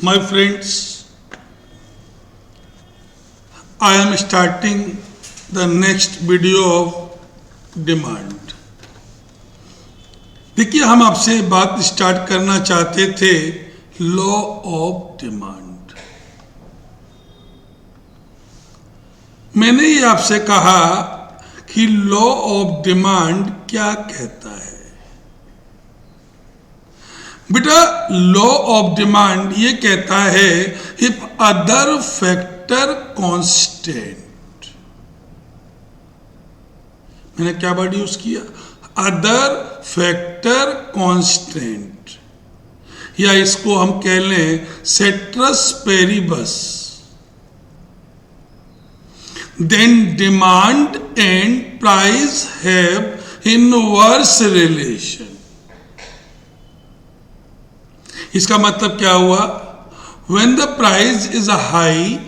My friends, I am starting the next video of demand. देखिए, हम आपसे बात स्टार्ट करना चाहते थे लॉ ऑफ डिमांड। मैंने ये आपसे कहा कि लॉ ऑफ डिमांड क्या कहता है। बेटा, लॉ ऑफ डिमांड ये कहता है इफ अदर फैक्टर कांस्टेंट, मैंने क्या वर्ड यूज किया, अदर फैक्टर कांस्टेंट, या इसको हम कह लें ceteris paribus, then demand and price have inverse relation. इसका मतलब क्या हुआ, when the price is a high,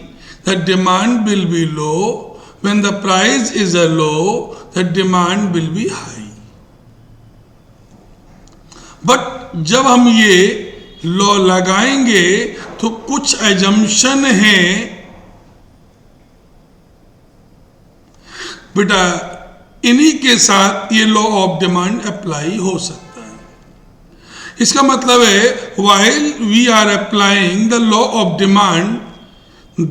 the demand will be low. When the price is a low, the demand will be high. But जब हम ये law लगाएंगे तो कुछ एजम्पशन है बेटा, इन्हीं के साथ ये लॉ ऑफ डिमांड अप्लाई हो सकता है। इसका मतलब है while we are applying the law of demand,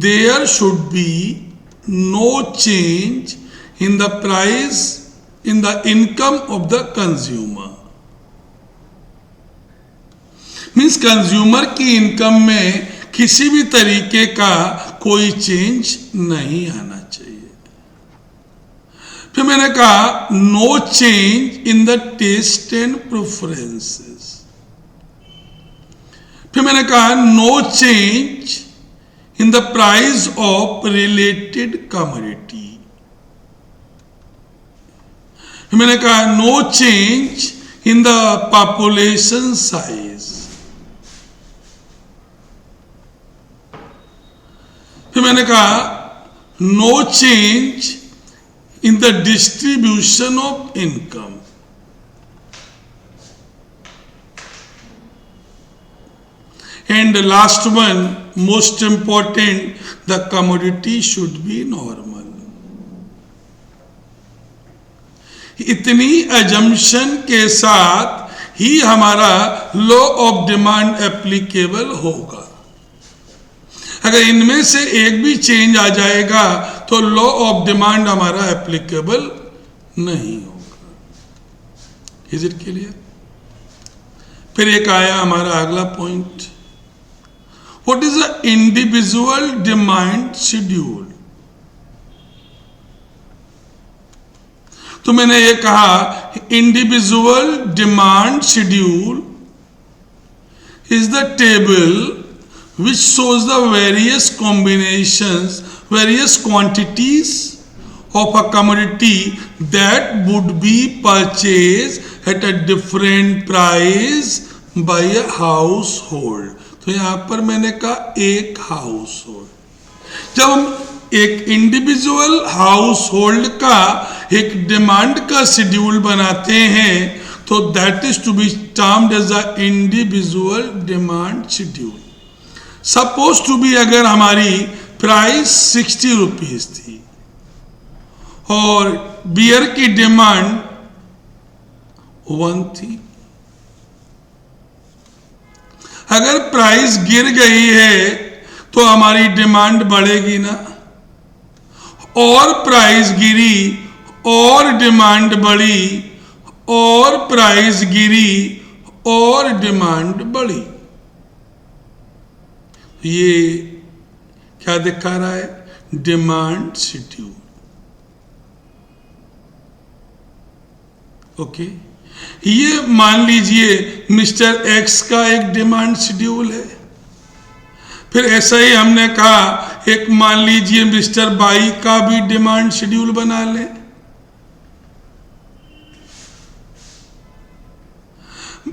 there should be no change in the price, in the income of the consumer. Means consumer की इनकम में किसी भी तरीके का कोई चेंज नहीं आना चाहिए। फिर मैंने कहा no change in the taste and preferences. फिर मैंने कहा no change in the price of related commodity. फिर मैंने कहा no change in the population size. फिर मैंने कहा no change in the distribution of income. And the last one, most important, the commodity should be normal. इतनी assumption के साथ ही हमारा law of demand applicable होगा। अगर इनमें से एक भी चेंज आ जाएगा तो लॉ ऑफ डिमांड हमारा एप्लीकेबल नहीं होगा। Is it clear? फिर एक आया हमारा अगला point, What is the individual demand schedule? तो मैंने ये कहा individual demand schedule is the table which shows the various combinations, various quantities of a commodity that would be purchased at a different price by a household. तो यहां पर मैंने कहा एक हाउस होल्ड, जब हम एक इंडिविजुअल हाउस होल्ड का एक डिमांड का शेड्यूल बनाते हैं तो that is to be termed as a individual demand schedule. Suppose to be अगर हमारी प्राइस 60 रुपीज थी और बियर की डिमांड 1 थी, अगर प्राइस गिर गई है तो हमारी डिमांड बढ़ेगी ना, और प्राइस गिरी और डिमांड बढ़ी, और प्राइस गिरी और डिमांड बढ़ी। ये क्या दिखा रहा है, डिमांड शेड्यूल। ओके, ये मान लीजिए मिस्टर एक्स का एक डिमांड शेड्यूल है। फिर ऐसा ही हमने कहा एक मान लीजिए मिस्टर बाई का भी डिमांड शेड्यूल बना लें।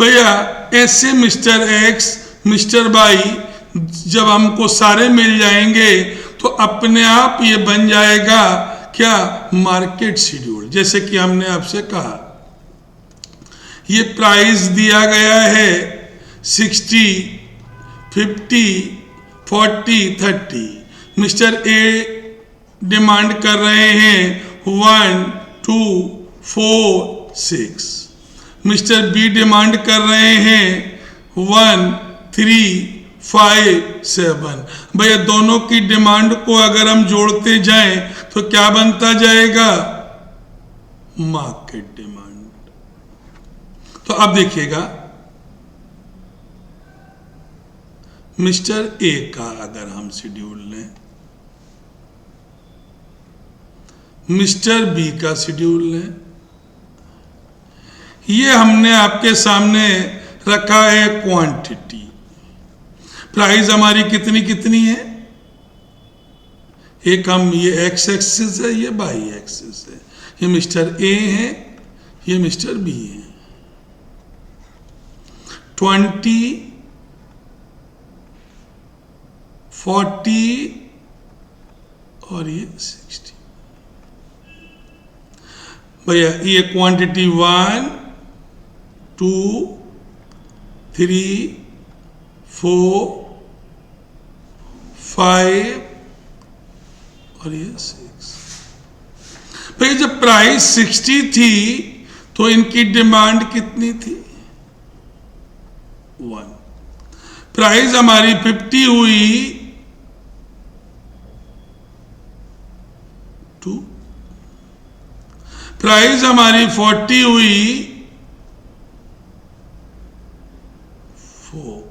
भैया ऐसे मिस्टर एक्स मिस्टर बाई जब हमको सारे मिल जाएंगे तो अपने आप ये बन जाएगा क्या, मार्केट शेड्यूल। जैसे कि हमने आपसे कहा ये प्राइस दिया गया है 60 50, 40, 30। मिस्टर ए डिमांड कर रहे हैं 1, 2, 4, 6। मिस्टर बी डिमांड कर रहे हैं 1, 3, 5, 7। भैया दोनों की डिमांड को अगर हम जोड़ते जाएं तो क्या बनता जाएगा? Market demand. तो अब देखिएगा, मिस्टर ए का अगर हम शेड्यूल लें, मिस्टर बी का शेड्यूल लें, ये हमने आपके सामने रखा है क्वांटिटी। प्राइस हमारी कितनी कितनी है? एक हम ये एक्स एक्सिस है, ये वाई एक्सिस है। ये मिस्टर ए है, ये मिस्टर बी है। 20, 40 और ये 60। भैया ये क्वांटिटी 1, 2, 3, 4, 5 और ये 6। भाई जब प्राइस 60 थी तो इनकी डिमांड कितनी थी? 1। प्राइस हमारी 50 हुई, 2। प्राइस हमारी 40 हुई, 4।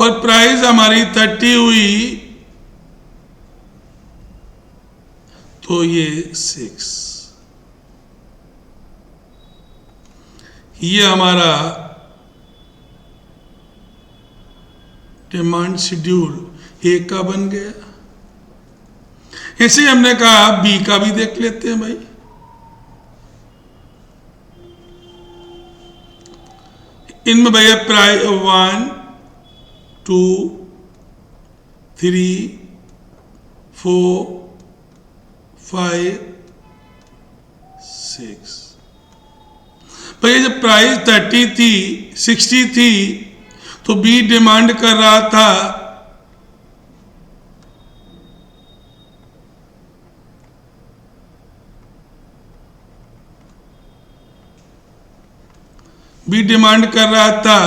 और प्राइस हमारी 30 हुई तो ये 6। ये हमारा डिमांड शेड्यूल ए का बन गया। ऐसे हमने कहा बी का भी देख लेते हैं भाई। इनमें भैया प्राइस 1, 2, 3, 4, 5, 6। भैया जब प्राइस 30 थी, 60 थी तो बी डिमांड कर रहा था था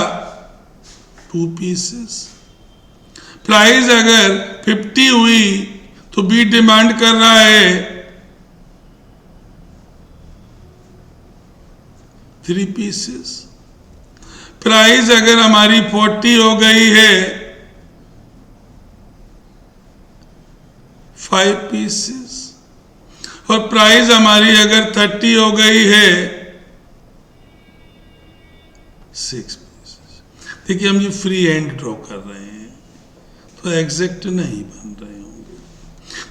2 पीसेस। प्राइस अगर 50 हुई तो बी डिमांड कर रहा है 3 पीसेस। प्राइस अगर हमारी 40 हो गई है 5 पीसेस। और प्राइस हमारी अगर 30 हो गई है 6 पीसेस। देखिए हम ये फ्री हैंड ड्रॉ कर रहे हैं तो एग्जैक्ट नहीं बन रहे होंगे।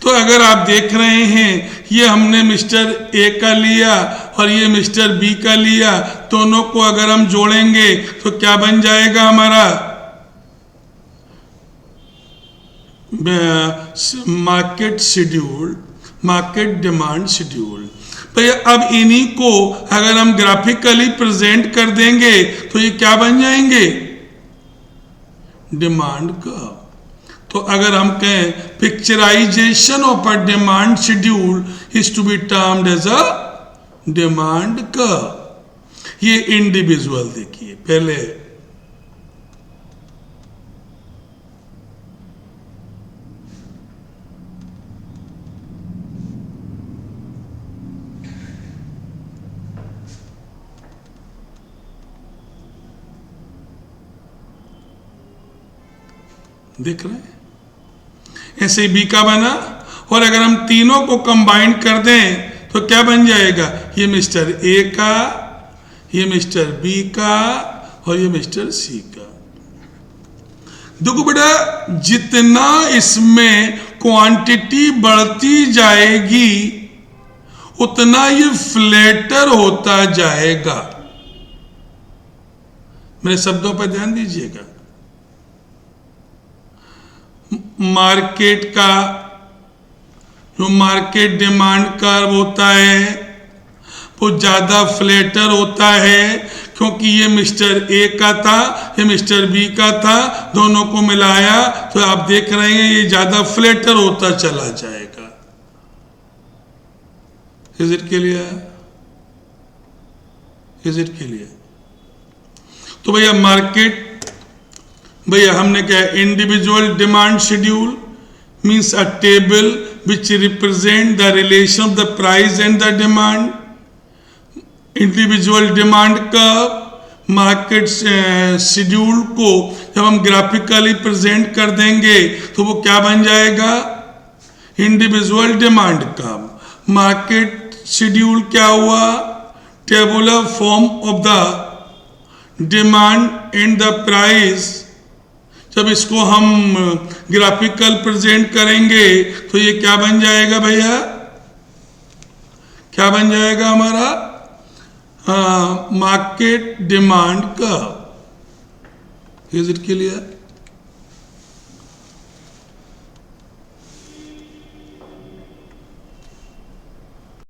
तो अगर आप देख रहे हैं ये हमने मिस्टर ए का लिया और ये मिस्टर बी का लिया, दोनों को अगर हम जोड़ेंगे तो क्या बन जाएगा हमारा? Market schedule, market demand schedule. भैया अब इन्हीं को अगर हम ग्राफिकली प्रेजेंट कर देंगे तो ये क्या बन जाएंगे? Demand curve. तो अगर हम कहें picturization of a demand schedule is to be termed as a demand curve. ये इंडिविजुअल देखिए पहले देख रहे हैं, ऐसे ही बी का बना। और अगर हम तीनों को कंबाइन कर दें तो क्या बन जाएगा? ये मिस्टर ए का, ये मिस्टर बी का और ये मिस्टर सी का। देखो बेटा जितना इसमें क्वांटिटी बढ़ती जाएगी उतना ये फ्लैटर होता जाएगा। मेरे शब्दों पर ध्यान दीजिएगा। मार्केट का जो मार्केट डिमांड कर्व होता है वो ज्यादा फ्लैटर होता है क्योंकि ये मिस्टर ए का था, ये मिस्टर बी का था, दोनों को मिलाया तो आप देख रहे हैं ये ज्यादा फ्लैटर होता चला जाएगा। Is it clear? Is it clear? तो भैया मार्केट, भैया हमने क्या है, individual demand schedule means a table which represent the relation of the price and the demand. Individual demand curve, market schedule को जब हम ग्राफिकली प्रेजेंट कर देंगे तो वो क्या बन जाएगा, individual demand curve. Market schedule क्या हुआ, tabular form of the demand and the price. जब इसको हम ग्राफिकल प्रेजेंट करेंगे तो ये क्या बन जाएगा भैया, क्या बन जाएगा हमारा, market demand curve. Is it clear?